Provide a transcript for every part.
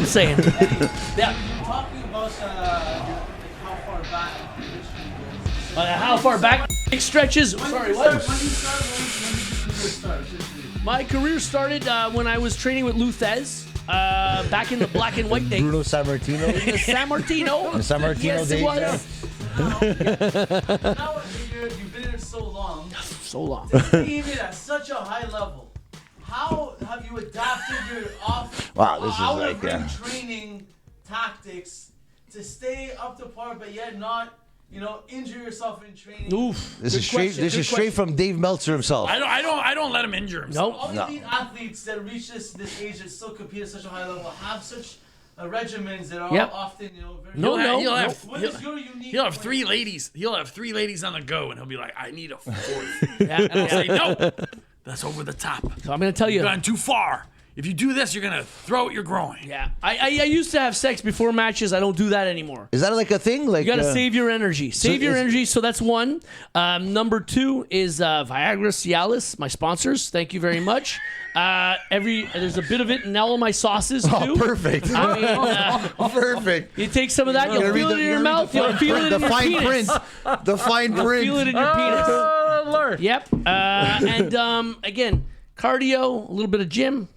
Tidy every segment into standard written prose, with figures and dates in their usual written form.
I'm saying. Yeah. Talking about how far back How far back it stretches? Sorry, what? When did you start? My career started when I was training with Luthez back in the black and white days. Bruno Sammartino. The San Martino. The San Martino Yes, days. it was. Now you've been here so long. So long. Even at such a high level, how have you adapted your Wow, this is like, training tactics to stay up to par, but yet not, injure yourself in training? Oof. This is straight from Dave Meltzer himself. I don't let him injure himself. Nope. All the elite athletes that reach this age that still compete at such a high level have such regimens that are often, very. No. What is your unique? He'll have three ladies. He'll have three ladies on the go, and he'll be like, "I need a fourth." And I'll say, "No, that's over the top. So I'm gonna tell You've you. gone too far. If you do this, you're gonna throw out your groin." Yeah. I used to have sex before matches. I don't do that anymore. Is that like a thing? Like You gotta save your energy. Save your energy. So that's one. Number two is Viagra, Cialis, my sponsors. Thank you very much. There's a bit of it in all of my sauces too. Oh, perfect. I mean, Perfect. you take some of that, you'll feel it in your mouth. You'll feel it in your penis. The fine print. Feel it in your penis. Oh Lord. Yep. And again, cardio, a little bit of gym.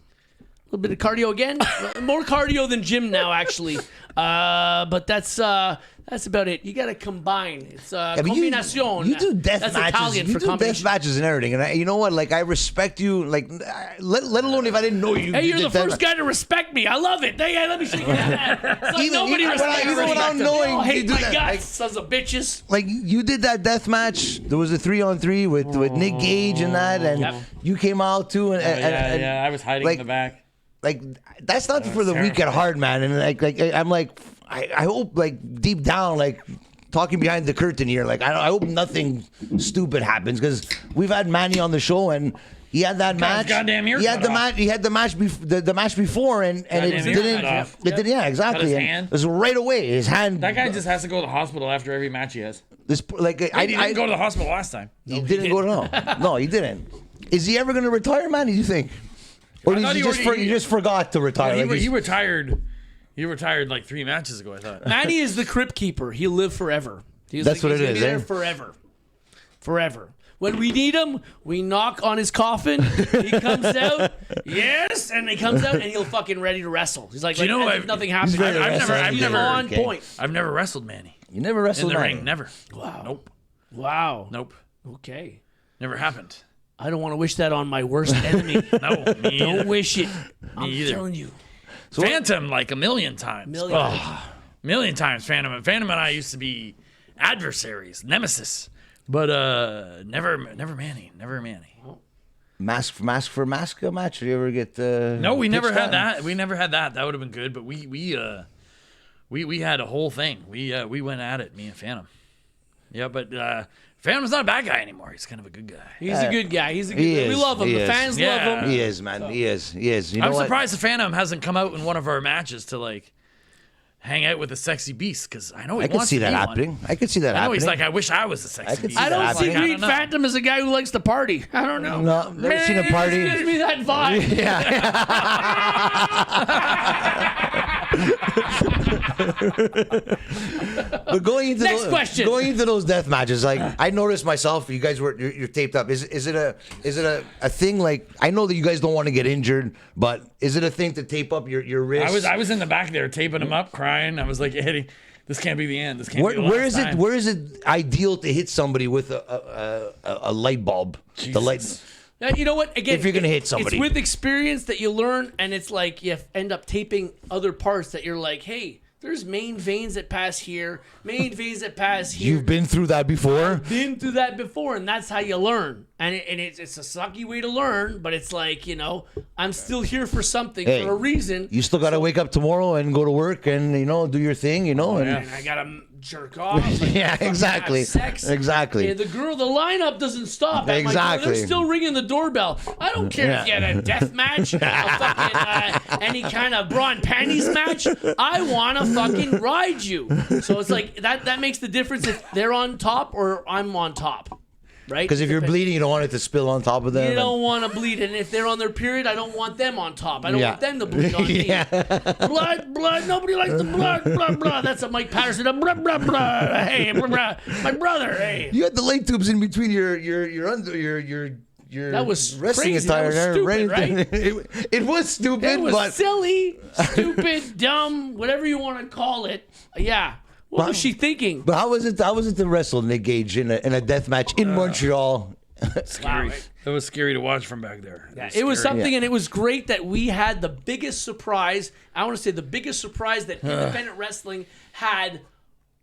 A little bit of cardio again. More cardio than gym now, actually. But that's about it. You got to combine. It's combinación. You do death that's matches. Italian You for do death combination. matches and everything. And you know what? Like, I respect you. Like, let alone if I didn't know you. Hey, you're did the death first guy to respect me. I love it. Hey, let me shake your hand. It's like nobody respects me. without knowing, I you hate do my that. guts, Like, sons of bitches. like you did that death match. There was a 3-on-3 with Nick Gage and that, and you came out too. And I was hiding in the back. Like, that's not for the weak at heart, man. And I hope, like, deep down, like, talking behind the curtain here, like, I hope nothing stupid happens, because we've had Manny on the show, and he had that match. Goddamn ear he had cut the off. match. He had the match. The match before, and it Goddamn ear didn't. cut off. It did. Yeah, exactly. Cut his And hand. it was right away. His hand. That guy just has to go to the hospital after every match he has. This like He didn't go to the hospital last time. He didn't go to no, he didn't. Is he ever going to retire, man? Do you think? Or thought he he just forgot to retire? Like He retired. He retired like 3 matches ago, I thought. Manny is the crypt keeper. He'll live forever. That's what it he's gonna is, be there eh? forever. Forever. When we need him, we knock on his coffin. He comes out, yes, and he comes out, and he'll fucking ready to wrestle. He's like, Do you know as if nothing happened. ready to I've wrestle. never- He's never- on okay. point. I've never wrestled Manny You never in wrestled the Manny. ring. Never. Wow. Nope. Wow. Nope. Okay. Never happened. I don't want to wish that on my worst enemy. No. Me Don't either. wish it. I'm either. telling you. Phantom like a million times. Million times Phantom. Phantom and I used to be adversaries, nemesis. But never Manny. Never Manny. Mask for mask match. Did you ever get? No, we never pitched had that. We never had that. That would have been good. But we had a whole thing. We went at it, me and Phantom. Yeah, but Phantom's not a bad guy anymore. He's kind of a good guy. He's a good guy. He's a good He guy. We is. love him. He The is. fans Yeah. love him. He is, man. He is. You know I'm what? surprised the Phantom hasn't come out in one of our matches to like hang out with the sexy beast, because I know he I could wants see to that be happening. one. I could see that I know happening. he's like, I wish I was the sexy I could beast. see I that don't see happening. Greed Phantom as a guy who likes to party. I don't know. No, never seen a party. It gives me that vibe. But going into Next question. Going into those death matches, like I noticed myself, you guys you're taped up. Is it a thing? Like, I know that you guys don't want to get injured, but is it a thing to tape up your wrist? I was in the back there taping him up, crying. I was like, Eddie, this can't be the end. This can't be the last Where is time. it? Where is it ideal to hit somebody with a light bulb? The light. You know what? Again, If you're gonna hit somebody. it's with experience that you learn, and it's like you end up taping other parts that you're like, hey, there's main veins that pass here, main veins that pass here. You've been through that before. Been through that before, and that's how you learn. And it's a sucky way to learn, but it's like, I'm still here for something, Hey, for a reason. You still got to wake up tomorrow and go to work and do your thing, and And I gotta jerk off. yeah, exactly, Have sex. exactly. And the lineup doesn't stop. At my door. Exactly. They're still ringing the doorbell. I don't care if you had a death match, a fucking any kind of bra and panties match. I want to fucking ride you. So it's like that makes the difference if they're on top or I'm on top. right? Because if you're bleeding, you don't want it to spill on top of them. You don't want to bleed, and if they're on their period, I don't want them on top. I don't want them to bleed on me. Blood. Nobody likes the blood. Blah. That's a Mike Patterson. Blah. Hey, blah. My brother. Hey. You had the light tubes in between your That was wrestling crazy. attire. That was stupid, right? It was stupid. It was but silly, stupid, dumb, whatever you want to call it. Yeah. What was she thinking? But how was it? How was it to wrestle Nick Gage in a death match in Montreal? Scary. Wow. It was scary to watch from back there. It was scary. something, and it was great that we had the biggest surprise. I want to say the biggest surprise that independent wrestling had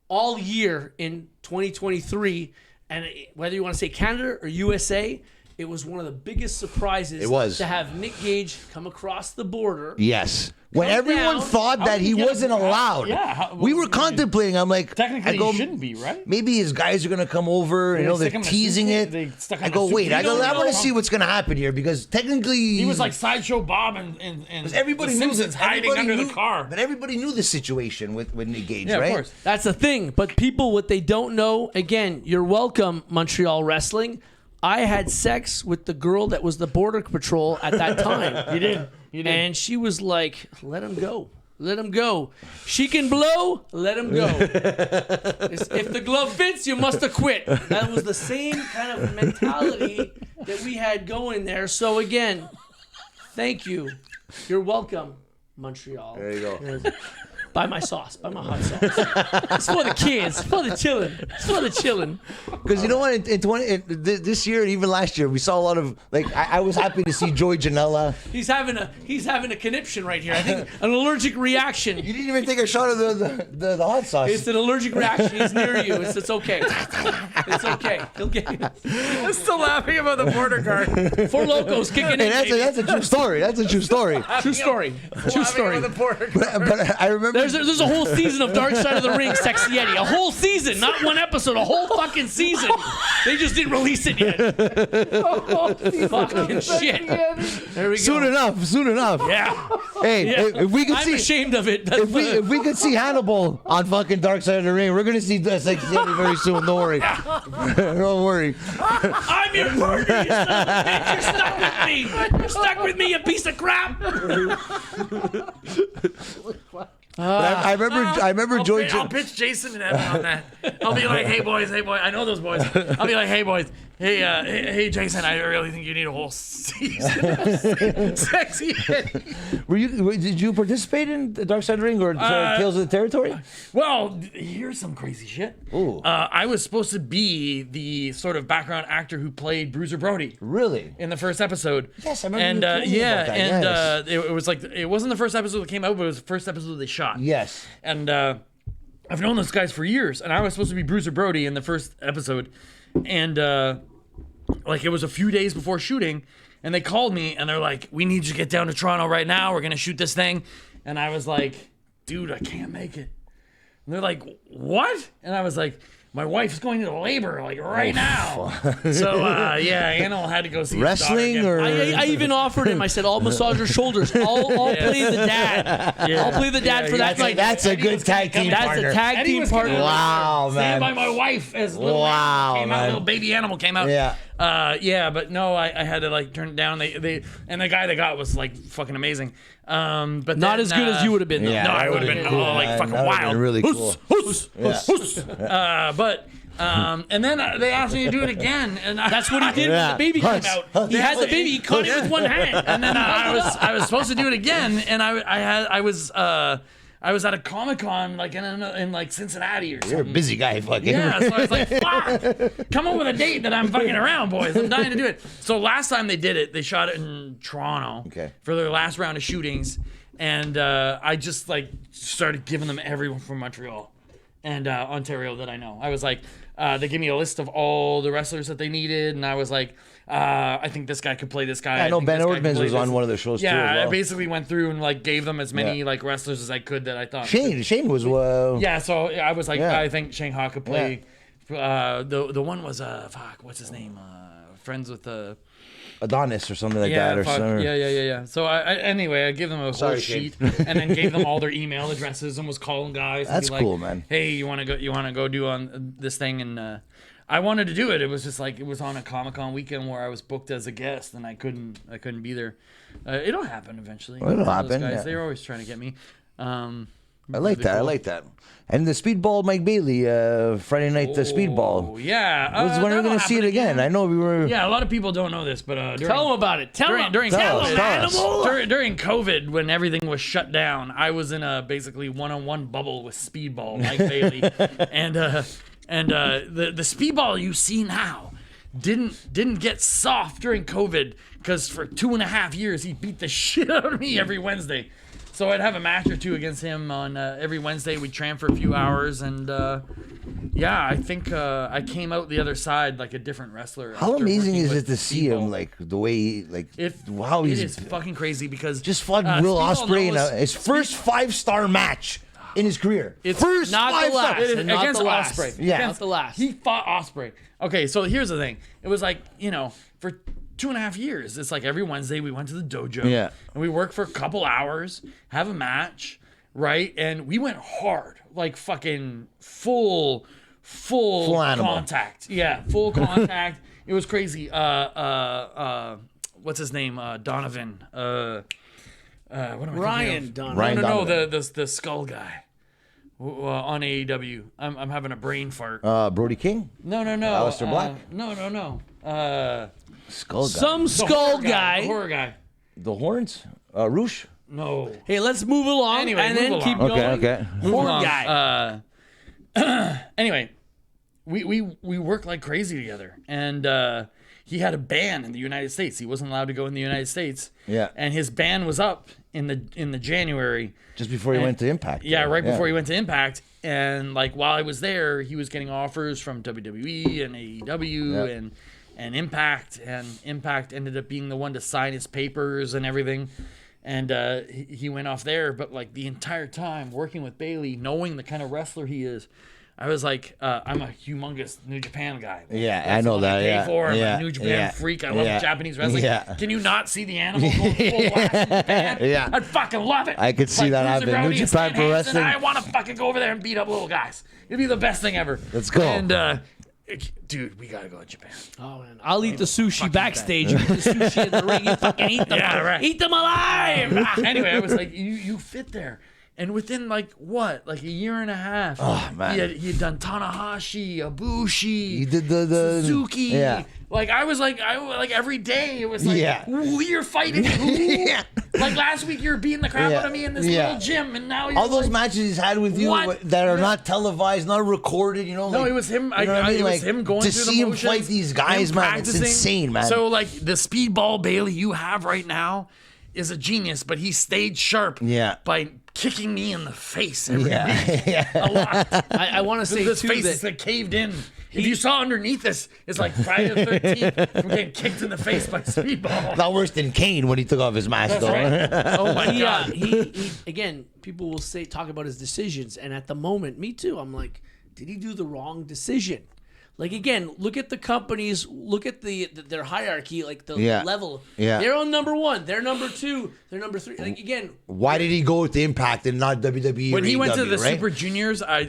all year in 2023. And whether you want to say Canada or USA, it was one of the biggest surprises. It was. To have Nick Gage come across the border. Yes. When Come everyone down. thought How that did he he get wasn't him? allowed. Yeah, we were contemplating. I'm like, Technically, I go, he shouldn't be, right? maybe his guys are gonna come over. They You know, stick they're him in a teasing suitcase? They it. stuck him I in a go, wait. suitcase? I go. You I don't want to know. see what's gonna happen here because technically He was like Sideshow Bob and everybody the knew Simpsons that- hiding everybody under knew- the car. But everybody knew the situation with Nick Gage, Yeah, right? of course. That's the thing. But people, what they don't know, again, you're welcome, Montreal Wrestling. I had sex with the girl that was the border patrol at that time. You did. And she was like, let him go. Let him go. She can blow, let him go. If the glove fits, you must have quit. That was the same kind of mentality that we had going there. So again, thank you. You're welcome, Montreal. There you go. Buy my sauce. Buy my hot sauce. It's for the kids. It's for the chillin'. It's for the chillin'. Because you know what? This year and even last year, we saw a lot of like. I was happy to see Joey Janela. He's having a conniption right here. I think an allergic reaction. You didn't even take a shot of the hot sauce. It's an allergic reaction. He's near you. It's okay. It's okay. He'll get you. I'm still laughing about the border guard. Four Locos kicking in. Hey, baby. that's a true story. That's a true story. True story. True story. The border guard. But I remember. There's a whole season of Dark Side of the Ring, Sexxxy Eddy. A whole season, not one episode. A whole fucking season. They just didn't release it yet. Fucking shit. There we go. Soon enough. Yeah. Hey, Yeah. if we could I'm see. ashamed of it. That's If we could see Hannibal on fucking Dark Side of the Ring, we're gonna see this like very soon. Don't worry. Don't worry. I'm your partner, you son of a bitch. You're stuck with me. You're stuck with me, you piece of crap. I remember George. I'll pitch Jason and Evan on that. I'll be like, hey boys, I know those boys. I'll be like, hey boys, hey Jason, I really think you need a whole season of Sexy Eddy. Did you participate in the Dark Side of the Ring or Tales of the Territory? Well, here's some crazy shit. Ooh. I was supposed to be the sort of background actor who played Bruiser Brody. Really? In the first episode. Yes, I remember And you told me about that, yes. it was like it wasn't the first episode that came out, but it was the first episode they shot. Yes. And I've known those guys for years, and I was supposed to be Bruiser Brody in the first episode, and like it was a few days before shooting, and they called me and they're like, "We need you to get down to Toronto right now. We're gonna shoot this thing," and I was like, "Dude, I can't make it." And they're like, "What?" And I was like, my wife's going into labor like right now. So yeah, Anna had to go see Wrestling his daughter or again. I even offered him. I said, "I'll massage your shoulders. I'll play the dad. I'll play the dad for that night." That's a good tag team That's partner. a tag Eddie team was partner. gonna- Wow, Stand by man. my wife as little Wow, animal came out, man. little baby animal came out. Yeah. Yeah, but no, I had to like turn it down. They and the guy they got was like fucking amazing. But Not then, as good as you would have been. Though. Yeah, No, I that would have been like fucking that would've been wild. really cool. But and then they asked me to do it again, and That's what he did Yeah. when the baby Huss. came out. Huss. He had the baby. He caught it with one hand. and then I was supposed to do it again, and I was at a ComiCon like in like Cincinnati or something. You're a busy guy, fucking. Yeah, so I was like, fuck, come up with a date that I'm fucking around, boys. I'm dying to do it. So last time they did it, they shot it in Toronto for their last round of shootings. And I just like started giving them everyone from Montreal and Ontario that I know. I was like, they gave me a list of all the wrestlers that they needed. And I was like, I think this guy could play this guy. I know think Ben this guy could Ordmans play was this. on one of their shows too. Yeah, as well. I basically went through and like gave them as many Yeah. like wrestlers as I could that I thought. Shane was. Yeah, so I was like, Yeah. I think Shane Ha could play. The one was fuck, what's his name? Friends with the Adonis or something like that, or fuck, something. yeah. So anyway, I gave them a whole Sorry, sheet and then gave them all their email addresses and was calling guys. And That's be like, cool, man. Hey, you want to go do on this thing? And I wanted to do it. It was just like it was on a ComiCon weekend where I was booked as a guest and I couldn't be there. It'll happen eventually. It'll Those happen, guys, yeah. They're always trying to get me. I like that. I like that. And the Speedball Mike Bailey, Friday night, the Oh Speedball. yeah. When are we going to see it again? I know we were. Yeah, a lot of people don't know this, but Tell them about it. Tell them. during Tell us, COVID, tell us. Animal. during COVID, when everything was shut down, I was in a basically one-on-one bubble with Speedball Mike Bailey, and the Speedball you see now didn't get soft during COVID because for 2.5 years he beat the shit out of me every Wednesday. So I'd have a match or two against him on every Wednesday. We'd tram for a few hours, and yeah, I think I came out the other side like a different wrestler. How after amazing working is with it to see Speedball. him, like, the way, like, how It he's is fucking crazy because just fought Will Speedball Ospreay in knows- his first 5-star match in his career. It's First not the 5-star. last. It is And not against the last. Ospreay. Yeah. Not the last. He fought Ospreay. Okay, so here's the thing. It was like, for 2.5 years, it's like every Wednesday we went to the dojo. Yeah. And we worked for a couple hours, have a match, right? And we went hard, like fucking full animal. contact. Yeah, full contact. It was crazy. What's his name? Donovan. What am I thinking Ryan of? Donovan. Ryan No, Donovan. the skull guy on AEW. I'm having a brain fart. Brody King? No. Aleister Black? No. Skull guy. Some The skull horror guy. The horror guy. The Horns? Roosh? No. Hey, let's move along Anyway, and move then along. keep Okay, going. okay. Horn Along. guy. Anyway, we worked like crazy together, and he had a ban in the United States. He wasn't allowed to go in the United States. Yeah. And his ban was up in the January. Just before he went to Impact. Yeah, right before he went to Impact. And like while I was there, he was getting offers from WWE and AEW and Impact. And Impact ended up being the one to sign his papers and everything. And he went off there. But like the entire time working with Bailey, knowing the kind of wrestler he is, I was like, I'm a humongous New Japan guy. Yeah, That's I know what that. pay Yeah, for. I'm yeah, a New Japan yeah, freak. I love yeah, Japanese wrestling. yeah. Can you not see the animal going full blast in Japan? Yeah. I'd fucking love it. I could see Like that Bruiser happen. New Brody and Japan Stan Pro Hansen, Wrestling. I want to fucking go over there and beat up little guys. It'd be the best thing ever. Let's go. And dude, we gotta go to Japan. Oh man, I'll eat the sushi backstage. You eat the sushi in the ring. You fucking eat them. Yeah, right. Eat them alive. Anyway, I was like, you fit there. And within like what, like a year and a half, Oh, man. he had done Tanahashi, Ibushi, He did the Suzuki. Yeah. Like I was like every day it was like, Yeah. who you're fighting who? Yeah. Like last week you were beating the crap Yeah. out of me in this Yeah. little gym, and now you're All those like, matches he's had with you What? that are not televised, not recorded, No, like, it was him. you know what I mean? It was Like, him going to through see the him motions, fight these guys, him man, it's practicing. insane, man. So like the Speedball Bailey you have right now is a genius, but he stayed sharp. Yeah. By kicking me in the face every week. Yeah. A lot. I want to say This too face that is like caved in. If you saw underneath this, it's like Friday the 13th from getting kicked in the face by Speedball. Not worse than Kane when he took off his mask, That's though. right. Oh my he, god. he again, people will talk about his decisions, and at the moment, me too. I'm like, did he do the wrong decision? Like again, look at the companies, look at their hierarchy, like the Yeah. level. Yeah. They're on number 1, they're number 2, they're number 3. Like again, Why did he go with the Impact and not WWE? When or he went to AEW, the right? Super Juniors, I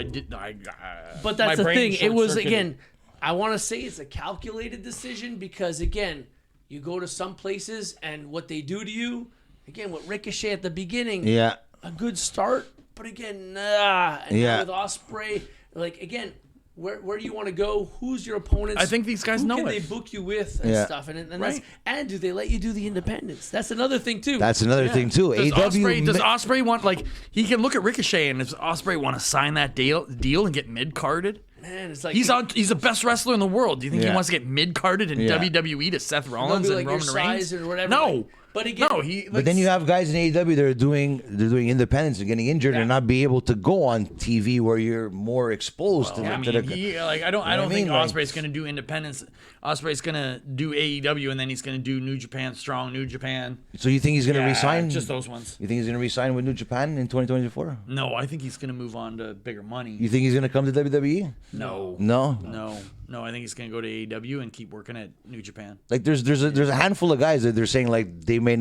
did. but my that's the brain thing. It was short-circuited. again, I want to say it's a calculated decision because again, you go to some places and what they do to you, again, with Ricochet at the beginning, Yeah. a good start, but again, nah. And Yeah. now with Ospreay, like again, where do you want to go? Who's your opponents? I think these guys Who know can it. they book you with and Yeah. stuff? And that's, Right. and do they let you do the independents? That's another thing too. That's another thing, too. Does AEW. Ospreay want, like, he can look at Ricochet, and does Ospreay want to sign that deal and get mid-carded? Man, it's like He's the best wrestler in the world. Do you think he Yeah. wants to get mid-carded in Yeah. WWE to Seth They'll Rollins be and like your Roman Reigns? size or whatever. No. But again, No, he. But then you have guys in AEW that are doing independents and getting injured Yeah. and not be able to go on TV where you're more exposed to, I to mean, the. I don't I think mean? Like- Ospreay's going to do independence. Ospreay's going to do AEW, and then he's going to do New Japan Strong, New Japan. So you think he's going to Yeah, resign? just those ones. You think he's going to resign with New Japan in 2024? No, I think he's going to move on to bigger money. You think he's going to come to WWE? No. No. No. No, I think he's gonna go to AEW and keep working at New Japan. Like there's a handful of guys that they're saying like they might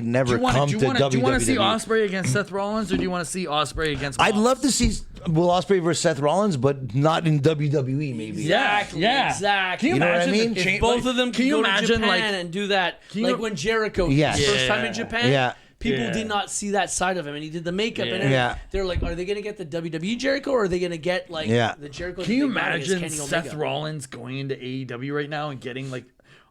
never come to WWE. Do you want to see Ospreay against Seth Rollins, or do you want to see Ospreay against? I'd Bobs? love to see Will Ospreay versus Seth Rollins, but not in WWE maybe. Exactly. Yeah. Exactly. You know what I mean? If both of them can you go to imagine, Japan and do that, like when Jericho, Yes. his first time in Yeah. Japan, Yeah. people did not see that side of him, and he did the makeup and everything. Yeah. They're like, are they going to get the WWE Jericho, or are they going to get like the Jericho? Can you that they got against imagine Kenny Seth Omega? Rollins going into AEW right now and getting like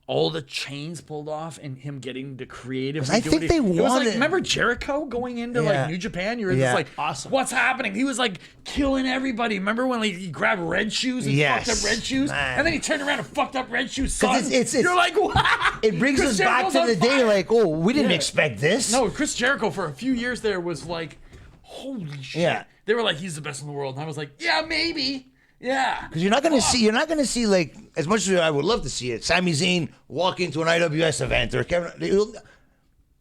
all the chains pulled off and him getting the creative? I think they It was wanted- like, remember Jericho going into Yeah. like New Japan? You were Yeah. just like, Awesome. what's happening? He was like killing everybody. Remember when he grabbed red shoes and Yes. fucked up red shoes? Man. And then he turned around and fucked up red shoes. Son. it's- You're like, what? It brings Chris us back Jericho's to on the day fire. like, oh, we didn't Yeah. expect this. No, Chris Jericho for a few years there was like, holy shit. Yeah. They were like, he's the best in the world. And I was like, yeah, maybe. Yeah. Because you're not gonna see like as much as I would love to see it. Sami Zayn walk into an IWS event or Kevin.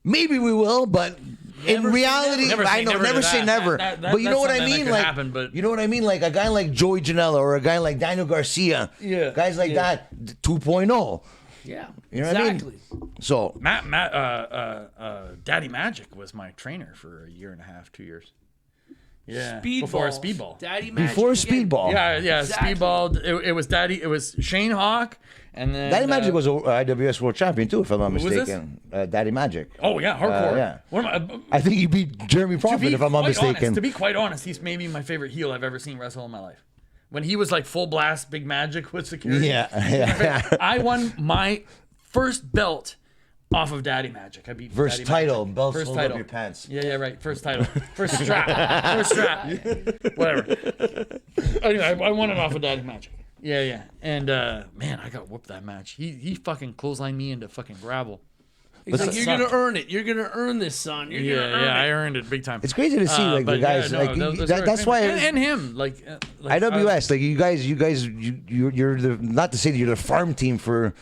Maybe we will, but in Never say reality, never. I know Never never to say that. never. That- But you know that's what I something that mean, could like happen, but- you know what I mean, like a guy like Joey Janela or a guy like Daniel Garcia, Yeah. guys like that, 2.0. Yeah, You know what I mean? exactly. So Daddy Magic was my trainer for a year and a half, 2 years. Yeah, Speedball. before Speedball. Daddy Magic before again. Speedball, Yeah, Exactly. Speedball. It was Daddy. It was Shane Hawk, and then Daddy Magic was a IWS World Champion too, if I'm not was this? mistaken. Daddy Magic. Oh yeah, hardcore. yeah. What am I? I think he beat Jeremy To Prophet, be if I'm not quite mistaken. honest, to be quite honest, he's maybe my favorite heel I've ever seen wrestle in my life. When he was like full blast, big magic with security. yeah. I won my first belt off of Daddy Magic. I beat First Daddy title, Magic. belts First hold up title. your pants. Yeah, right. First title. First strap. First strap. Whatever. Anyway, I won it off of Daddy Magic. Yeah. And man, I got whooped that match. He fucking clotheslined me into fucking gravel. He's like, That you're sucked. gonna earn it. You're gonna earn this, son. You're gonna earn I it. earned it big time. It's crazy to see like the but guys yeah, no, like those that, guys- that's why and him like IWS like you guys you're the, not to say that you're the farm team for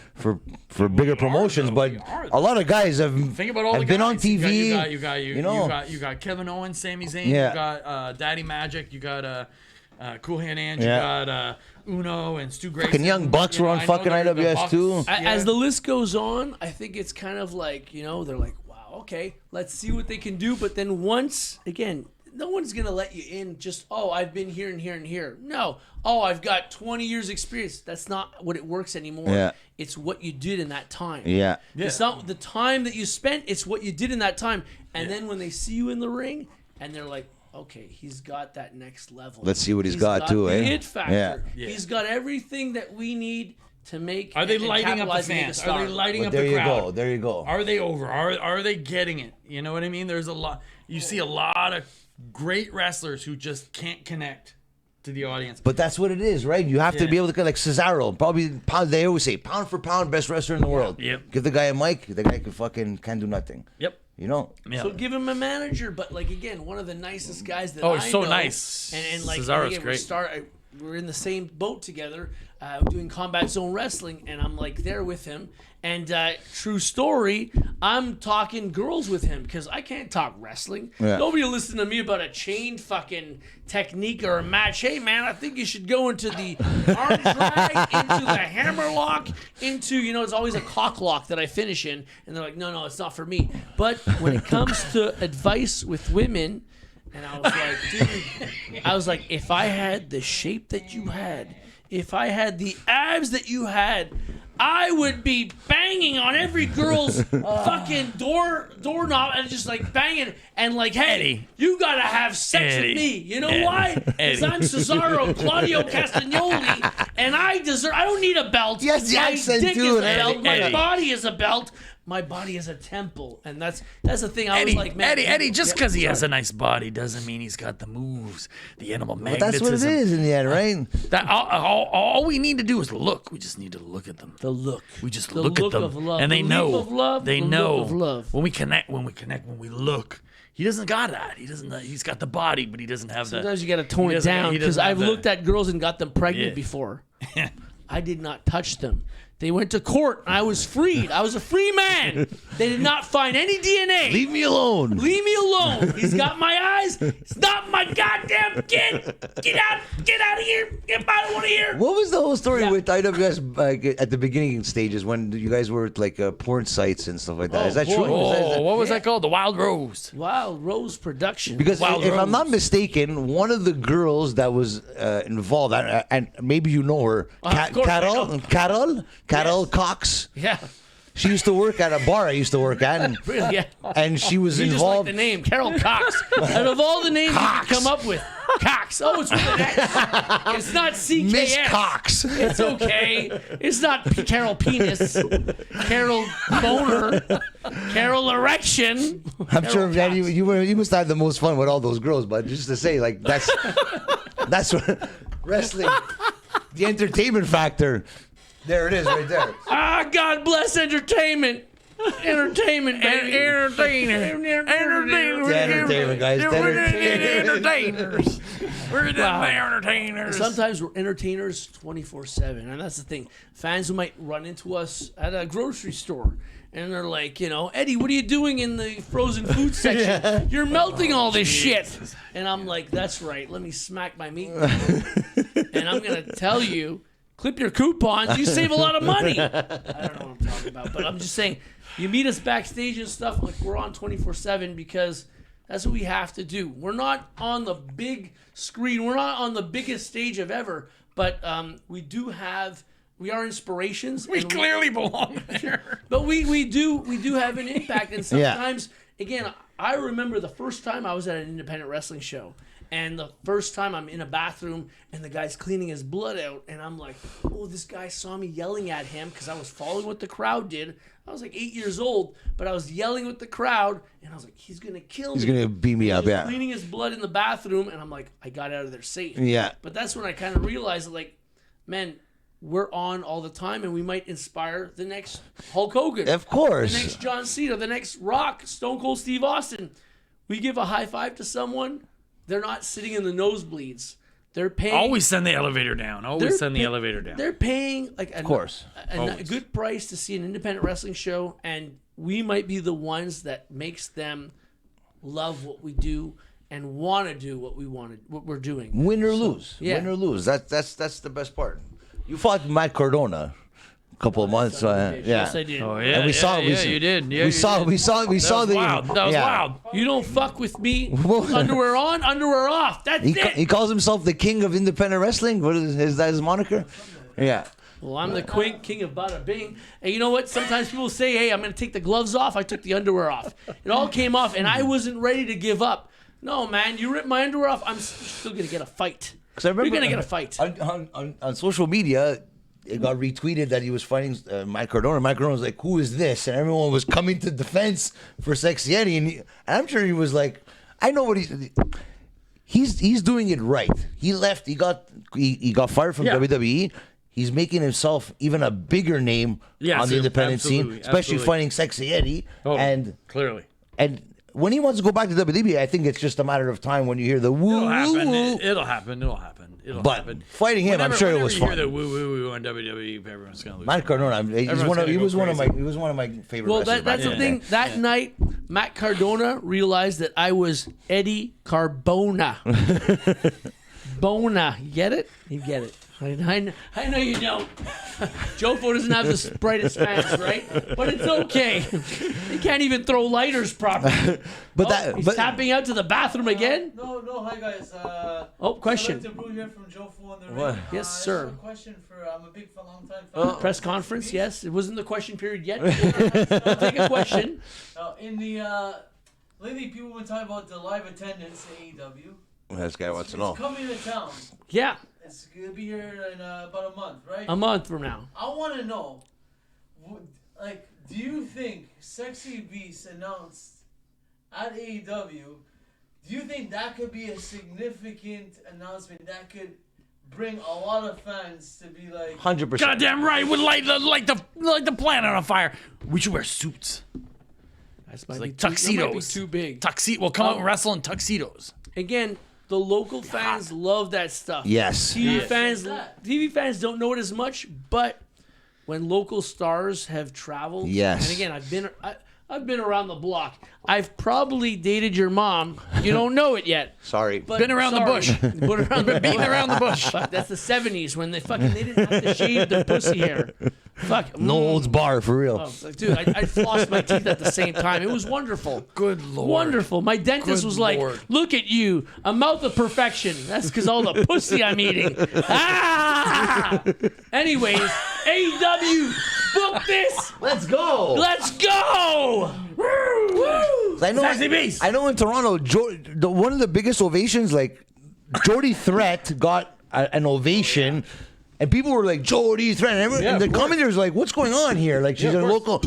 bigger promotions, though. but We are, a lot of guys have Think about all have the been guys. on TV. You got Kevin Owens, Sami Zayn. Yeah. You got Daddy Magic. You got Cool Hand Ange. Yeah. You got Uno and Stu Grayson. Fucking Young Bucks were on I know fucking they're the IWS Bucks. too. As the list goes on, I think it's kind of like, they're like, wow, okay, let's see what they can do. But then once, again, no one's going to let you in just, I've been here and here and here. No. I've got 20 years experience. That's not what it works anymore. Yeah. It's what you did in that time. Yeah. It's not the time that you spent. It's what you did in that time. And then when they see you in the ring and they're like, okay, he's got that next level. Let's see what he's got too, the eh? it factor. Yeah. He's got everything that we need to make. Are they and lighting up the capitalize and make a fans? Are star. they lighting But up there the you crowd? go. There you go. Are they over? Are they getting it? You know what I mean? There's a lot. You see a lot of great wrestlers who just can't connect to the audience. But that's what it is, right? You have to Yeah. be able to like Cesaro, probably pound. They always say pound for pound, best wrestler in the world. Yep. Give the guy a mic, the guy can't do nothing. Yep. You know. Yeah. So give him a manager, but like again, one of the nicest guys that Oh, I he's so know. nice. And like Cesaro's again, great. we're in the same boat together, doing Combat Zone Wrestling, and I'm like there with him. And true story, I'm talking girls with him because I can't talk wrestling. Yeah. Nobody will listen to me about a chain fucking technique or a match. Hey man, I think you should go into the arm drag, into the hammerlock, into it's always a cock lock that I finish in, and they're like, no, it's not for me. But when it comes to advice with women, and I was like, dude, if I had the shape that you had, if I had the abs that you had, I would be banging on every girl's fucking doorknob and just like banging and like, hey, Eddie. you gotta have sex with me. You know why? Because I'm Cesaro Claudio Castagnoli, and I don't need a belt. Yes, the my accent dick too, is a belt. Eddie. My Eddie. body is a belt. My body is a temple, and that's the thing. I was like, man, Eddie, just Yep, because he has sorry. a nice body doesn't mean he's got the moves, the animal But magnetism. that's what it is in the end, right? That all we need to do is look. We just need to look at them. The look. We just The look at look them, of love. and they The know. leap of love, They the know look of love. when we connect. When we look. He doesn't got that. He doesn't. He's got the body, but he doesn't have that. Sometimes you got to tone He it doesn't- down he because doesn't have I've that. looked at girls and got them pregnant Yeah. before. I did not touch them. They went to court. And I was freed. I was a free man. They did not find any DNA. Leave me alone. Leave me alone. He's got my guys. It's not my goddamn kid. Get out of here. Get out of here. What was the whole story Yeah. with IWS like, at the beginning stages when you guys were at, like porn sites and stuff like that? Is that boy. true? Is that- Oh, what was that called? The Wild Rose. Wild Rose Production. Because Wild if I'm not Rose. mistaken, one of the girls that was involved, and maybe you know her, Of course I know. Carol Yes. Cox. Yeah. She used to work at a bar I used to work at, Really, yeah. and she was You just like involved. the name, Carol Cox. Out of all the names Cox. you can come up with, Cox. Oh, it's with an X. It's not CKS. Miss Cox. It's okay. It's not Carol Penis, Carol Boner, Carol Erection. I'm sure, Carol man, Cox. you must have the most fun with all those girls. But just to say, like that's what wrestling, the entertainment factor. There it is, right there. Ah, God bless entertainment. Entertainment, baby. Entertainers. The entertainment, guys. The entertainment. Entertainers. We're the Wow. entertainers. Sometimes we're entertainers 24/7, and that's the thing. Fans who might run into us at a grocery store, and they're like, Eddie, what are you doing in the frozen food section? You're melting all this shit. And I'm like, that's right. Let me smack my meat, and I'm gonna tell you, clip your coupons. You save a lot of money. I don't know what I'm talking about, but I'm just saying, you meet us backstage and stuff, like we're on 24/7 because that's what we have to do. We're not on the big screen. We're not on the biggest stage of ever, but we are inspirations. We and clearly belong there. but we do have an impact, and sometimes, again, I remember the first time I was at an independent wrestling show, and the first time I'm in a bathroom and the guy's cleaning his blood out, and I'm like, oh, this guy saw me yelling at him because I was following what the crowd did. I was like 8 years old, but I was yelling with the crowd, and I was like, he's gonna kill me. He's gonna beat me up, He was yeah. cleaning his blood in the bathroom, and I'm like, I got out of there safe. Yeah. But that's when I kind of realized, like, man, we're on all the time, and we might inspire the next Hulk Hogan, Of course. the next John Cena, the next Rock, Stone Cold Steve Austin. We give a high five to someone, they're not sitting in the nosebleeds. They're paying. Always send the elevator down. Always they're send the pay- elevator down. They're paying like a course. a good price to see an independent wrestling show, and we might be the ones that makes them love what we do and want to do what we're doing. Win or lose. yeah. Win or lose. That's the best part. You fought Matt Cardona a couple of months. Yeah. Yes, I did. Oh yeah, And we saw- we you did. Yeah, we you saw did. we saw That was the wild. That was yeah. wild. You don't fuck with me. Underwear on, underwear off. That's He, it. he calls himself the king of independent wrestling. What is that his moniker? Yeah. Well, I'm the king of bada bing. And you know what? Sometimes people say, hey, I'm going to take the gloves off. I took the underwear off. It all came off, and I wasn't ready to give up. No, man, you ripped my underwear off, I'm still going to get a fight. 'Cause I remember You're going to get a fight. on social media. It got retweeted that he was fighting Mike Cardona. Mike Cardona was like, "Who is this?" And everyone was coming to defense for Sexxy Eddy, and I'm sure he was like, "I know what he's doing it right." He left. He got fired from Yeah. WWE. He's making himself even a bigger name Yeah, on the independent scene, absolutely, especially absolutely. fighting Sexxy Eddy. Oh, And clearly. when he wants to go back to WWE, I think it's just a matter of time when you hear the woo It'll happen. woo woo. It'll happen. It'll happen. It'll But happen. fighting him, I'm sure it whenever was you fun. hear the woo woo woo on WWE, everyone's gonna lose. Mike Cardona, he gonna was go one of my crazy. favorite Well, wrestlers. that's the back in thing. That night, Matt Cardona realized that I was Eddie Carbona. Bona. You get it? You get it. I know you don't. Jofo doesn't have the brightest fans, right? But it's okay. He can't even throw lighters properly. But He's tapping out to the bathroom again? No, hi guys. Question. I'd like to Brew here from Jofo on the What? ring. Yes, I just sir. have a question for, I'm a big long time fan. Press conference, yes. It wasn't the question period yet. I'll take a question. In the, lately people have been talking about the live attendance at AEW. This guy wants to It's know. coming to town. Yeah, It's going to be here in about a month, right? a month from now. I want to know, do you think Sexy Beast announced at AEW, do you think that could be a significant announcement that could bring a lot of fans to be like, 100%. Goddamn right. Would light the planet on fire. We should wear suits. That's Like tuxedos. Too big. We'll come out and wrestle in tuxedos. Again, the local fans love that stuff. Yes. TV Yeah. fans don't know it as much, but when local stars have traveled, Yes. And again, I've been around the block. I've probably dated your mom. You don't know it yet. Sorry. But Been around the bush. Been around the Beating around the bush. Fuck, that's the 70s when they didn't have to shave their pussy hair. Fuck. No holds bar, for real. Oh, like, dude, I flossed my teeth at the same time. It was wonderful. Good Lord. Wonderful. My dentist Good was like, Lord. look at you, a mouth of perfection. That's because all the pussy I'm eating. Ah! Anyways, AEW, book this. Let's go. Let's go. Woo! I know, Sexy Beast. I know in Toronto, one of the biggest ovations, like, Jody Threat got an ovation, and people were like, Jody Threat. And the commentators were like, what's going on here? Like, she's a local.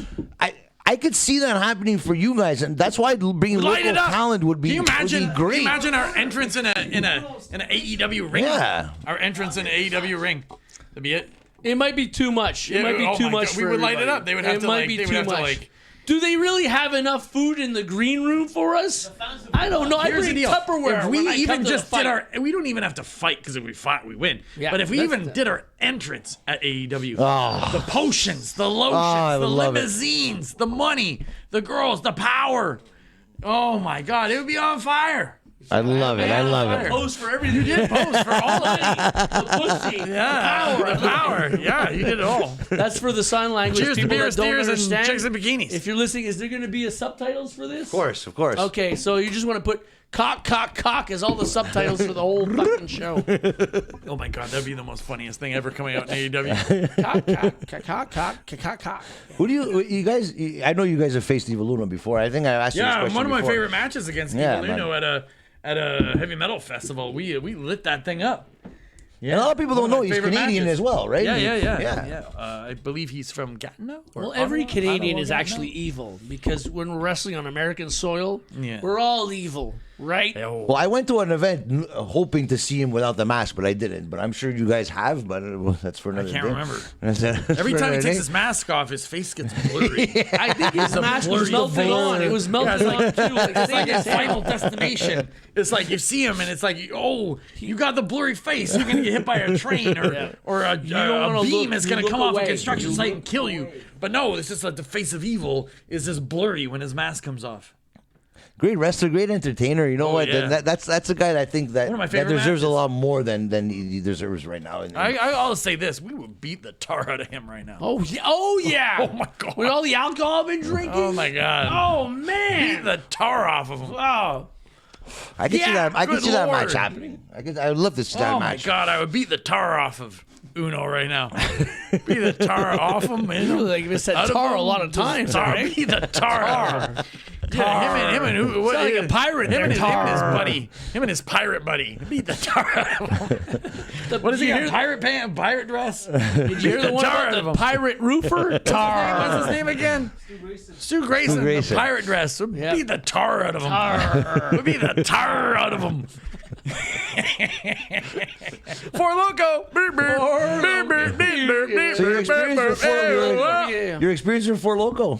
I could see that happening for you guys, and that's why bringing Light local it up. talent would be, Can you great. Can you imagine our entrance in an AEW ring? Yeah. Our entrance in an AEW ring. That'd be it. It might be too much. It might be oh too my much God, for we would light it everybody. up. They would have it to might like. be They would too have much. to like. Do they really have enough food in the green room for us? I don't know. I Here's the bring deal. Tupperware. If we when I even come to just the did fight. we don't even have to fight because if we fight, we win. Yeah, but if we that's even the- did our entrance at AEW, Oh. the potions, the lotions, I the would love it. limousines, the money, the girls, the power. Oh my God, it would be on fire. I love it. I love it. Post for everything. You did post for all of it. The pussy. Yeah, the power. Yeah, you did it all. That's for the sign language Cheers to people beer, that don't steers, and understand. chicks in bikinis. If you're listening, is there going to be a subtitles for this? Of course, of course. Okay, so you just want to put cock, cock, cock as all the subtitles for the whole fucking show. Oh my God, that'd be the most funniest thing ever coming out in AEW. Cock, cock, cock, cock, cock, cock, cock. Who do you guys? I know you guys have faced Evil Luna before. I think I asked you this Yeah, question one of my before. favorite matches against Yeah, Evil Nuno at a heavy metal festival. We lit that thing up. And a lot of people don't know he's Canadian as well, right? Yeah. I believe he's from Gatineau. or Well, every Ottawa, Canadian is Gatineau. actually evil because when we're wrestling on American soil, Yeah. we're all evil, right? Oh. Well, I went to an event hoping to see him without the mask, but I didn't. But I'm sure you guys have. But that's for another can't day. remember. That's Every for time he another takes day. his mask off, his face gets blurry. I think his mask was blurry melting on. It was melting on too. Like, It's like his his Final Destination. It's like you see him and it's like, oh, you got the blurry face. You're gonna get hit by a train or a wanna beam look- is you gonna look come off a away. construction You site look and kill you. But no, it's just like the face of evil is just blurry when his mask comes off. Great wrestler, great entertainer. You know what? yeah. That's a guy that I think that, One of my that favorite deserves a matches. lot more than he deserves right now. And- I'll say this: we would beat the tar out of him right now. Oh yeah! Oh yeah! Oh, my God. With all the alcohol I've been drinking. Oh my God! Oh Beat man! the tar off of him. Oh. I could see Yeah, that. I could good see that match Lord. happening. I would love to see that Oh my match. God! I would beat the tar off of Uno right now. Beat the tar off him. I feel like you said Out of tar a him, lot of times, Tar, right? beat the tar out of him. Yeah, him and who? What, Sound like a pirate there, him and his tar. buddy. Him and his pirate buddy. Beat the tar out of him. What is he Did you got? hear- Pirate pants, pirate dress. Did you hear the one tar out about of the him. pirate roofer? Tar. What's his name again? Stu Grayson. Grayson. The pirate dress. Would Yeah. beat the tar out of him. Tar. Would beat the tar out of him. Four Loco. So your experience before Yeah. your experience before Loco,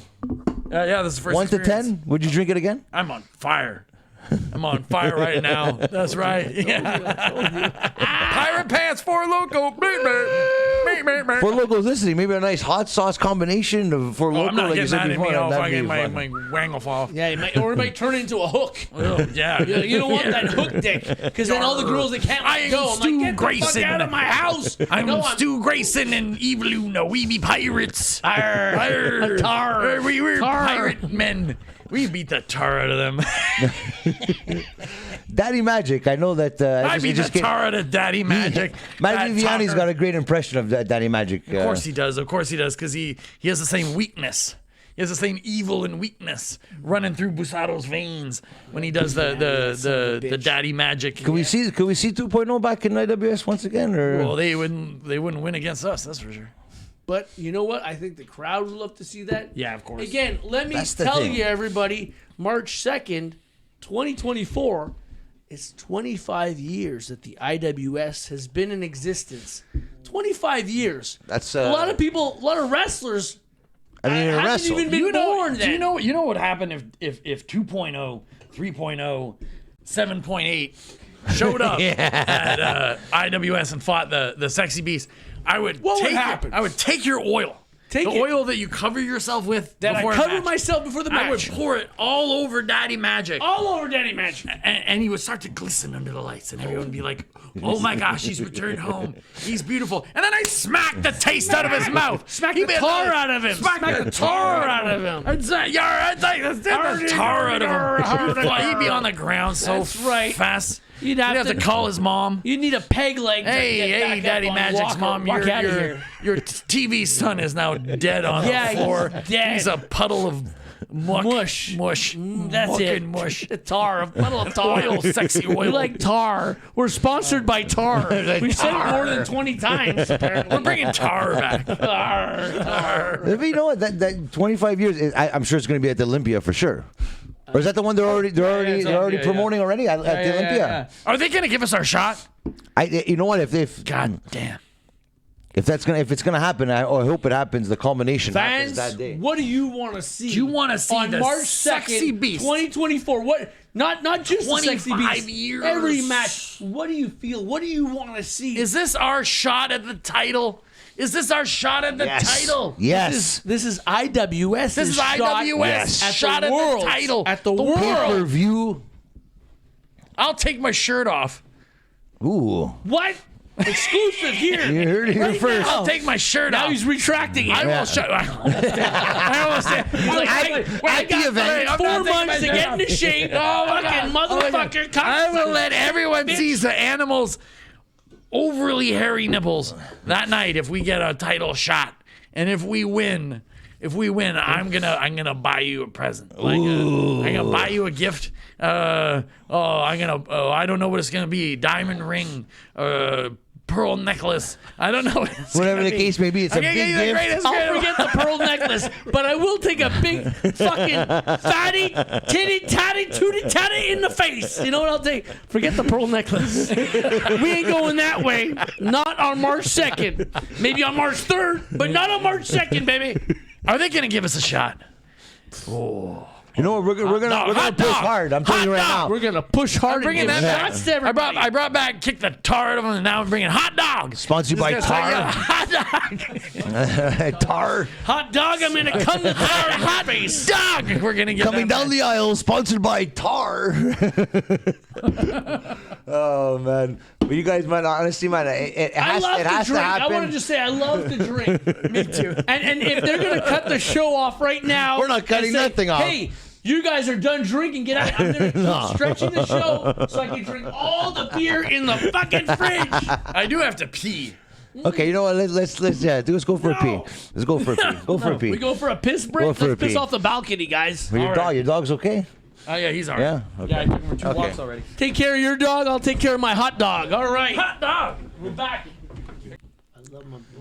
Yeah, this is the first 1 to experience. 10. Would you drink it again? I'm on fire. I'm on fire right now. That's right. Yeah. Pirate pants, Four Loco. For Loco's listening, maybe a nice hot sauce combination of For Oh, Loco, I'm not like you getting said that in before. me. I'll That'd be fucking fun. my wang will fall off. Yeah, or it might turn into a hook. Oh, yeah. You don't want that hook dick, because then all the girls that can't I let am go. I'm Stu like, get the Grayson. fuck out of my house. I'm No, Stu Grayson and Evil Luna. We be pirates. Arr. Arr. Tar. Arr, we're Tar. pirate men. We beat the tar out of them. Daddy Magic. I know that. I beat the tar out of Daddy Magic. Matty That Vianney's tar. got a great impression of Daddy Magic. Of course he does. Of course he does, because he has the same weakness. He has the same evil and weakness running through Busado's veins when he does the Daddy Magic. Can we see 2.0 back in IWS once again? Or Well, they wouldn't win against us. That's for sure. But you know what? I think the crowd would love to see that. Yeah, of course. Again, let me That's the tell thing. you, everybody, March 2nd, 2024, it's 25 years that the IWS has been in existence. 25 years. That's a lot of people, a lot of wrestlers I mean, in a haven't wrestle. even been born then. You know what happened if 2.0, 3.0, 7.8 showed up at IWS and fought the Sexy Beast? I would What would take happen? I would take your oil. Take the it. oil that you cover yourself with That before I a cover match. myself before the I would match. pour it all over Daddy Magic. All over Daddy Magic. And he would start to glisten under the lights, and everyone would be like, "Oh my gosh, he's returned home. He's beautiful." And then I smack the taste out of his mouth. Smack the tar out of him. Smack the tar out of him. I'd say, "Yeah, I'd take the tar out of him." He'd be on the ground so That's right. fast. You'd He'd have have to call his mom. You need a peg leg. to get Hey, back Daddy up on Magic's walk- mom, walk outta your here. TV son is now dead on Yeah, the floor. he's dead. He's a puddle of mush. That's Muck it. and mush. Tar, a puddle of tar. Oil, sexy oil. We like tar. We're sponsored by tar. We've said it more than 20 times. Apparently. We're bringing tar back. Tar. But you know what? That 25 years, I'm sure it's going to be at the Olympia for sure. Or is that the one they're already it's Olympia, promoting already at the Olympia? Are they gonna give us our shot? You know what? If God damn. if it's gonna happen, I hope it happens. The culmination happens Fans, that day. what do you want to see? Do you wanna see on the March 2nd, sexy beast? 2024? What? Not just the sexy 25 beast. years. Every match. What do you feel? What do you want to see? Is this our shot at the title? Is this our shot at the title? Yes. This is IWS. This is IWS at shot the at world. the title. At the world. Pay-per-view. I'll take my shirt off. Ooh. What? Exclusive here. You heard it here Right first. now. I'll take my shirt Now off. he's retracting it. I will shut. I almost did. He's like, at the event, I'm 4 not taking my months to shirt get off. into shape. Oh my Fucking God. motherfucker. I will let everyone see the animals' overly hairy nipples that night if we get a title shot, and if we win, I'm gonna buy you a present. Like I'm gonna buy you a gift. I don't know what it's gonna be. Diamond ring. Pearl necklace. I don't know. Whatever the case may be, it's a big gift. I'll forget the pearl necklace, but I will take a big fucking fatty, titty, tatty, tooty, tatty in the face. You know what I'll take? Forget the pearl necklace. We ain't going that way. Not on March 2nd. Maybe on March 3rd, but not on March 2nd, baby. Are they gonna give us a shot? You know what? We're gonna hot push dog. hard. I'm telling you right now. We're gonna push hard and bringing give that shots to everybody. I brought back, kicked the tar out of them, and now I'm bringing hot dog. Sponsored by This guy's like, Tar. hot dog. Tar. Hot dog, I'm gonna come to hot face. Dog. We're gonna get Coming that down the aisle, sponsored by Tar. Oh man, but you guys, man, honestly, man, it has I love to drink. happen. I want to just say I love to drink. Me too. And if they're gonna cut the show off right now, We're not cutting and say, nothing off. Hey, you guys are done drinking. Get out. I'm gonna keep stretching the show so I can drink all the beer in the fucking fridge. I do have to pee. Okay, you know what? Let's go for a pee. Let's go for a pee. Go for a pee. We go for a piss break. Go for Let's a piss pee. off the balcony, guys. But your dog's okay? Oh yeah, he's alright. Yeah. Okay. Yeah, I took him for 2 Okay. walks already. Take care of your dog. I'll take care of my hot dog. All right. Hot dog. We're back.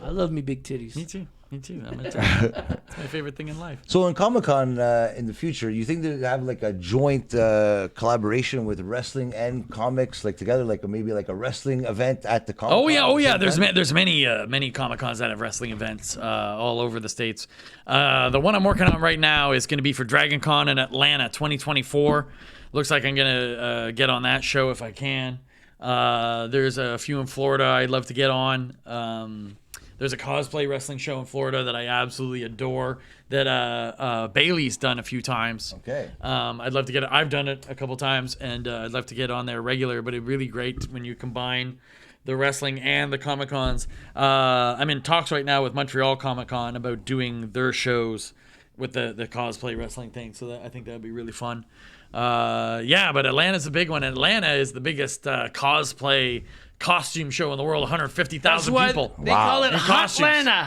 I love me big titties. Me too. It's my favorite thing in life. So in ComiCon in the future, you think they have like a joint collaboration with wrestling and comics, like together, like maybe like a wrestling event at the ComiCon? Oh yeah. There's many Comic Cons that have wrestling events all over the states. The one I'm working on right now is going to be for Dragon Con in Atlanta, 2024. Looks like I'm gonna get on that show if I can. There's a few in Florida I'd love to get on. There's a cosplay wrestling show in Florida that I absolutely adore that Bailey's done a few times. Okay. I'd love to get it. I've done it a couple times, and I'd love to get on there regular, but it's really great when you combine the wrestling and the Comic-Cons. I'm in talks right now with Montreal Comic-Con about doing their shows with the cosplay wrestling thing, so I think that would be really fun. But Atlanta's a big one. Atlanta is the biggest cosplay costume show in the world. 150,000 people. They call it In costumes. Hotlanta.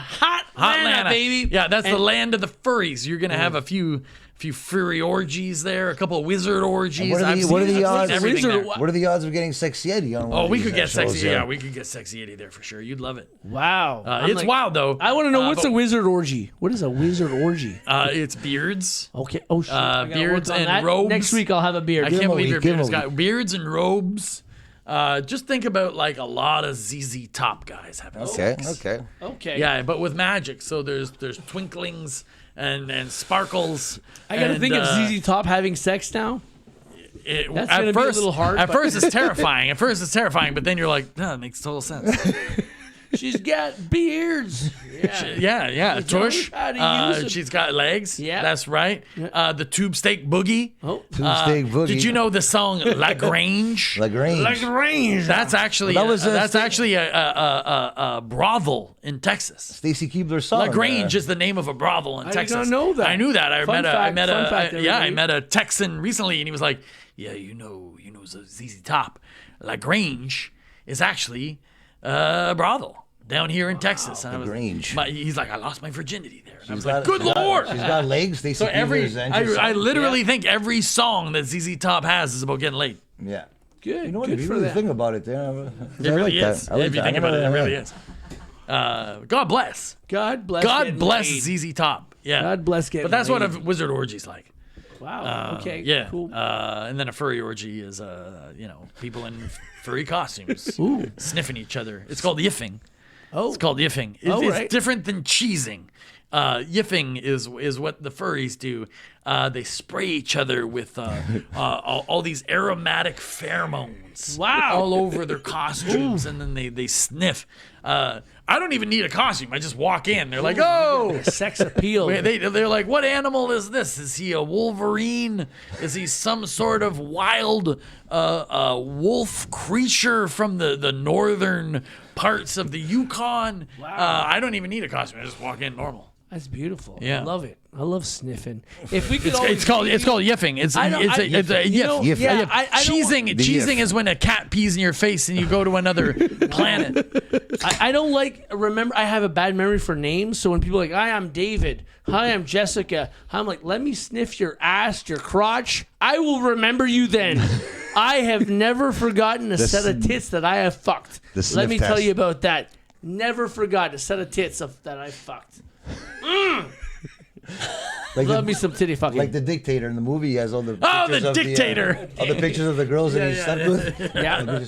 Hotlanta, baby. Yeah, that's the land of the furries. You're gonna have a few furry orgies there, a couple of wizard orgies. What are the I've seen odds? everything there. What are the odds of getting Sexxy Eddy on? one Oh, of we these could get shows, Sexxy. Yeah, we could get Sexxy Eddy there for sure. You'd love it. Wow. It's wild though. I want to know what's but- a wizard orgy. What is a wizard orgy? It's beards. Okay. Oh shit. I gotta beards work on and that. robes. Next week I'll have a beard. I Give can't him a believe week, your give beard's him a got beards and robes. Just think about like a lot of ZZ Top guys having sex. Okay. Okay. Yeah, but with magic. So there's twinklings and sparkles. I gotta and, think of ZZ Top having sex now. That's gonna be a little hard, At but- first, it's terrifying. But then you're like, that makes total sense. She's got beards. Yeah. Tush. how to use 'em. She's got legs. Yeah. That's right. The tube steak boogie. Oh, Steak Boogie. Did you know the song Lagrange? Lagrange. Lagrange. That's actually Well, that was, that's actually a brothel in Texas. Stacy Keebler's song. Lagrange is the name of a brothel in I Texas. did not know that. I knew that. I Fun fact, met everybody. I met a Texan recently, and he was like, "Yeah, you know, ZZ Top. Lagrange is actually a brothel down here in Texas." And Lagrange. he's like, "I lost my virginity there." And I was got- like, "Good she's got- Lord!" She's got legs. Stacy So Keebler's entrance I song. literally think every song that ZZ Top has is about getting laid. Yeah. good. You know what? Good If you for really them. think about it, yeah, It really is. If you think about it, it really is. God bless. God bless. God getting bless laid. ZZ Top. Yeah. God bless getting But that's what a laid. wizard orgy's like. Wow. Okay. Yeah. Cool. And then a furry orgy is, people in furry costumes sniffing each other. It's called yiffing. Oh. It's called yiffing. It's, Oh, it's right. different than cheesing. Yiffing is what the furries do. They spray each other with all these aromatic pheromones. Wow. All over their costumes, and then they sniff. I don't even need a costume. I just walk in. They're like, "Oh." Sex appeal. They're like, "What animal is this? Is he a wolverine? Is he some sort of wild wolf creature from the northern parts of the Yukon?" Wow. I don't even need a costume. I just walk in normal. That's beautiful. Yeah. I love it. I love sniffing. If we could It's called yiffing. It's I don't- it's a you yiff. know, Yiff. yeah, Yiff. I don't Cheesing yiff. is when a cat pees in your face and you go to another planet. I don't like remember. I have a bad memory for names. So when people are like, "Hi, I'm David. Hi, I'm Jessica." I'm like, "Let me sniff your ass, your crotch." I will remember you then. I have never forgotten a set of tits that I have fucked. The Let sniff me tell test. you about that. Never forgot a set of tits that I fucked. Like Love the, me some titty fucking. like the dictator in the movie. He has all the Oh, pictures the of dictator. all the pictures of the girls that he slept with. yeah.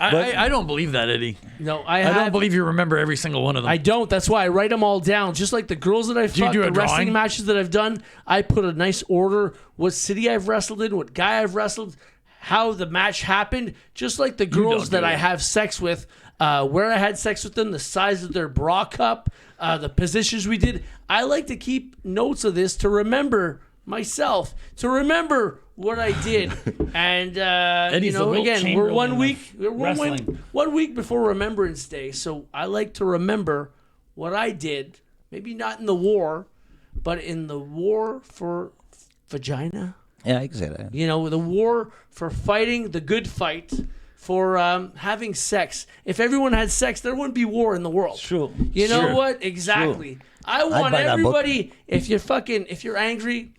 I don't believe that, Eddie. No, I don't believe you remember every single one of them. I don't. That's why I write them all down. Just like the girls that I fucked, do a the wrestling drawing? matches that I've done, I put a nice order. What city I've wrestled in, what guy I've wrestled, how the match happened. Just like the girls don't do that I it. have sex with, where I had sex with them, the size of their bra cup, the positions we did. I like to keep notes of this to remember myself, to remember what I did. And Eddie's the Wilt again, we're Chamberlain one of week. We're wrestling. one week before Remembrance Day, so I like to remember what I did. Maybe not in the war, but in the war for vagina. Yeah, I can say that. You know, the war for fighting the good fight, for having sex. If everyone had sex, there wouldn't be war in the world. True. You know Sure. what? Exactly. True. I want buy that book. everybody. If you're angry,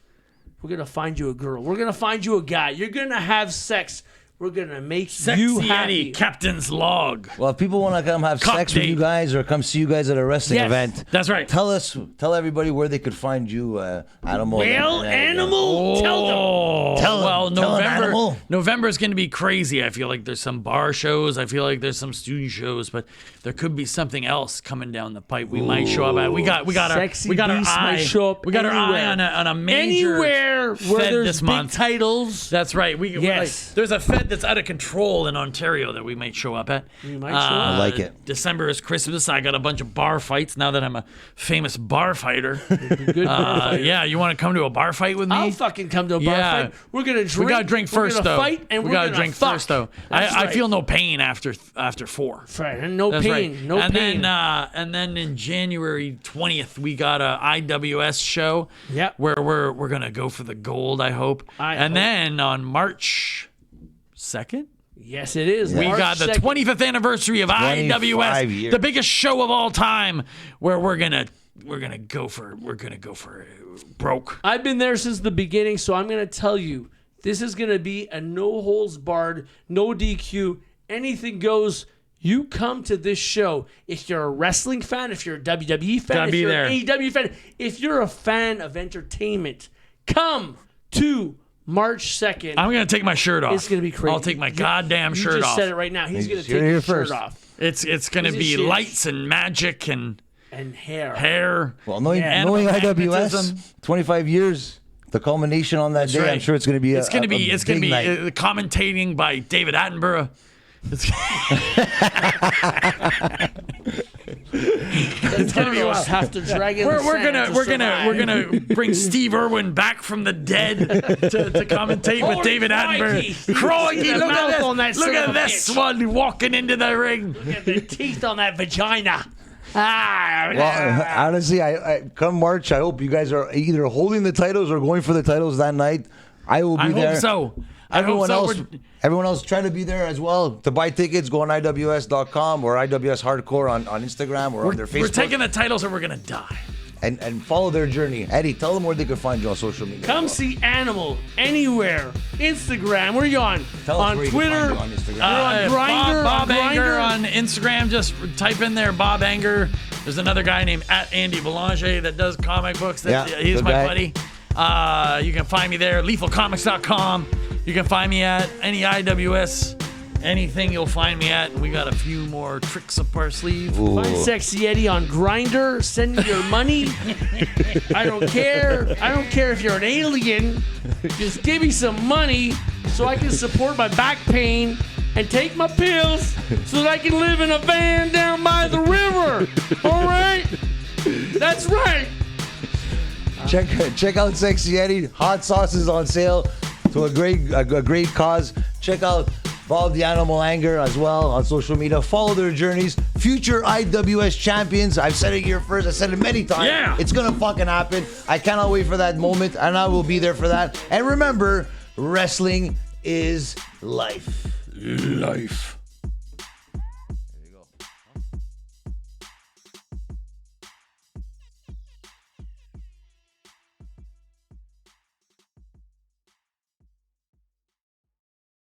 we're gonna find you a girl. We're gonna find you a guy. You're gonna have sex. We're gonna make you Sexxy happy. Eddy, Captain's Log. Well, if people want to come have Cock sex with date. you guys or come see you guys at a wrestling Yes. event, That's right. tell everybody where they could find you, Animal. Well, animal, tell them. Tell 'em. Well, Tell 'em, animal. November is going to be crazy. I feel like there's some bar shows. I feel like there's some student shows, but there could be something else coming down the pipe. We might show up at. We got Sexy our Beast eye. might show up we got our eye anywhere. on a major Anywhere where Fed there's this big month. titles. That's right. Yes. There's a Fed that's out of control in Ontario that we might show up at. We might show up. I like it. December is Christmas. I got a bunch of bar fights now that I'm a famous bar fighter. Good fight. Yeah, you want to come to a bar fight with me? I'll fucking come to a bar Yeah. fight. We're gonna drink. We gotta drink we're first, gonna though. Fight and we we're gotta gonna drink fuck. first, though. That's I right. feel no pain after 4. Right, and no That's pain, right. no and pain. And then in January 20th, we got a IWS show. Yep. Where we're gonna go for the gold. I hope. I and hope. then on March 2nd. Yes, it is. We March got the 2nd. 25th anniversary of 25 IWS, years. the biggest show of all time, where we're gonna go for broke. I've been there since the beginning, so I'm gonna tell you, this is gonna be a no holds barred, no DQ, anything goes. You come to this show. If you're a wrestling fan, if you're a WWE fan, Gotta if be you're there. an AEW fan, if you're a fan of entertainment, come to March 2nd. I'm gonna take my shirt off. It's gonna be crazy. I'll take my goddamn you shirt just off. said it right now. He's gonna He's take here his shirt first. off It's gonna Is it be shit? lights and magic and and hair. hair. Well, knowing Animal IWS, magnetism. 25 years, the culmination on that day, right. I'm sure it's going to be It's gonna be big night. commentating by David Attenborough. It's gonna be wild. Have to drag in We're gonna bring Steve Irwin back from the dead to commentate with David Attenborough. Crikey, look at this one walking into the ring. Look at the teeth on that vagina. Well, honestly, I come March, I hope you guys are either holding the titles or going for the titles that night. I will be there. I hope so. Everyone else try to be there as well. To buy tickets, go on IWS.com or IWS Hardcore on Instagram or on their Facebook. We're taking the titles or we're gonna die. And follow their journey. Eddie, tell them where they can find you on social media. Come see Animal anywhere. Instagram. Where are you on? Tell us on where you can Twitter. find you on Instagram. You're on Grindr. Bob Anger Grindr? on Instagram. Just type in there Bob Anger. There's another guy named @Andy Belanger that does comic books. He's good my guy. buddy. You can find me there. LethalComics.com. You can find me at any IWS. Anything you'll find me at. We got a few more tricks up our sleeve. Find Sexxy Eddy on Grindr. Send me your money. I don't care. I don't care if you're an alien. Just give me some money so I can support my back pain and take my pills so that I can live in a van down by the river. All right? That's right. Check out Sexxy Eddy. Hot sauces on sale to a great cause. Check out Bob the Animal Anger as well on social media. Follow their journeys. Future IWS champions. I've said it here first. I said it many times. Yeah. It's gonna fucking happen. I cannot wait for that moment, and I will be there for that. And remember, wrestling is life. Life.